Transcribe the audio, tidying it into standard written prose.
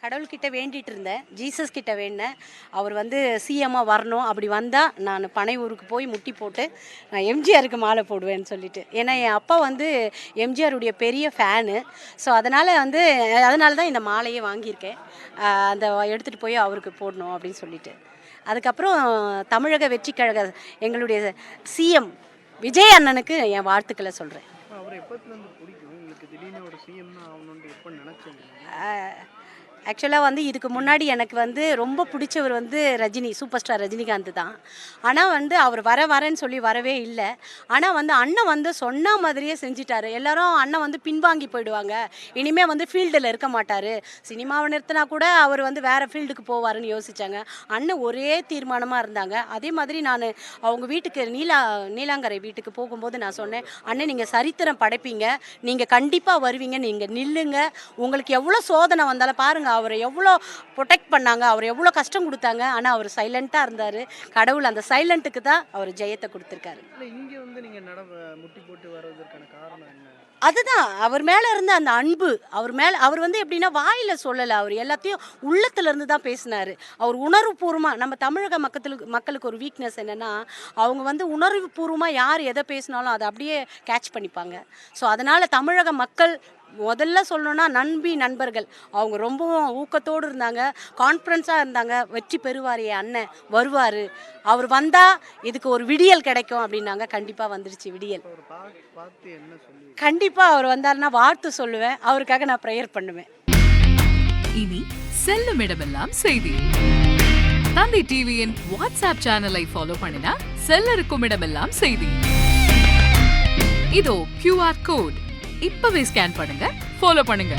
கடவுள்கிட்ட வேண்டிட்டு இருந்தேன், ஜீசஸ் கிட்ட வேண்டினேன். அவர் வந்து சிஎம்மாக வரணும், அப்படி வந்தால் நான் பனை ஊருக்கு போய் முட்டி போட்டு நான் எம்ஜிஆருக்கு மாலை போடுவேன்னு சொல்லிட்டு. ஏன்னா என் அப்பா வந்து எம்ஜிஆருடைய பெரிய ஃபேனு. ஸோ அதனால் தான் இந்த மாலையே வாங்கியிருக்கேன். அந்த எடுத்துகிட்டு போய் அவருக்கு போடணும் அப்படின்னு சொல்லிட்டு. அதுக்கப்புறம் தமிழக வெற்றி கழக எங்களுடைய சிஎம் விஜய் அண்ணனுக்கு என் வாழ்த்துக்களை சொல்கிறேன். அவர் எப்போதுலேருந்து பிடிக்கும் உங்களுக்கு? திடீர்னு ஒரு சிஎம்னா ஆகணுன்ட்டு எப்போ நினச்சீங்க? ஆக்சுவலாக வந்து இதுக்கு முன்னாடி எனக்கு வந்து ரொம்ப பிடிச்சவர் வந்து ரஜினி, சூப்பர் ஸ்டார் ரஜினிகாந்த் தான். ஆனால் வந்து அவர் வரேன்னு சொல்லி வரவே இல்லை. ஆனால் வந்து அண்ணன் வந்து சொன்ன மாதிரியே செஞ்சிட்டாரு. எல்லாரும் அண்ணன் வந்து பின்வாங்கி போயிடுவாங்க, இனிமேல் வந்து ஃபீல்டில் இருக்க மாட்டார், சினிமாவை நிறுத்தினா கூட அவர் வந்து வேறு ஃபீல்டுக்கு போவாருன்னு யோசித்தாங்க. அண்ணன் ஒரே தீர்மானமாக இருந்தாங்க. அதே மாதிரி நான் அவங்க வீட்டுக்கு நீலாங்கரை வீட்டுக்கு போகும்போது நான் சொன்னேன், அண்ணன் நீங்கள் சரித்திரம் படைப்பீங்க, நீங்கள் கண்டிப்பாக வருவீங்க, நீங்கள் நில்லுங்க, உங்களுக்கு எவ்வளோ சோதனை வந்தாலும் பாருங்கள், அவரை எவ்வளோ ப்ரொடெக்ட் பண்ணாங்க, அவர் எவ்வளோ கஷ்டம் கொடுத்தாங்க. ஆனால் அவர் சைலண்ட்டாக இருந்தார். கடவுள் அந்த சைலண்ட்டுக்கு தான் அவர் ஜெயத்தை கொடுத்துருக்காரு. இங்கே வந்து நீங்கள் முட்டி போட்டு வர்றதுக்கான காரணம் என்ன? அதுதான் அவர் மேலே இருந்த அந்த அன்பு. அவர் வந்து எப்படின்னா வாயில் சொல்லலை, அவர் எல்லாத்தையும் உள்ளத்துலேருந்து தான் பேசினார். அவர் உணர்வுபூர்வமாக, நம்ம தமிழக மக்களுக்கு ஒரு வீக்னஸ் என்னென்னா, அவங்க வந்து உணர்வுபூர்வமாக யார் எதை பேசினாலும் அதை அப்படியே கேட்ச் பண்ணிப்பாங்க. ஸோ அதனால் தமிழக மக்கள் முதல்ல சொல்லணும்னா நண்பர்கள் அவங்க ரொம்பவும் ஊக்கத்தோடு இருந்தாங்க, கான்ஃபிடன்ஸாக இருந்தாங்க. வெற்றி பெறுவார், என் அண்ணன் வருவார், அவர் வந்தால் இதுக்கு ஒரு விடியல் கிடைக்கும் அப்படின்னாங்க. கண்டிப்பாக வந்துடுச்சு விடியல். கண்டிப்பாக அவர் வந்தாருன்னா வாழ்த்து சொல்லுவேன், அவருக்காக நான் ப்ரேயர் பண்ணுவேன். இனி செல்லும் இடமெல்லாம் செய்தி. தந்தை டிவியின் வாட்ஸ்அப் சேனலை ஃபாலோ பண்ணினா செல்ல இருக்கும் இடமெல்லாம் செய்தி. இதோ QR கோட் இப்பவே ஸ்கேன் பண்ணுங்க, ஃபாலோ பண்ணுங்க.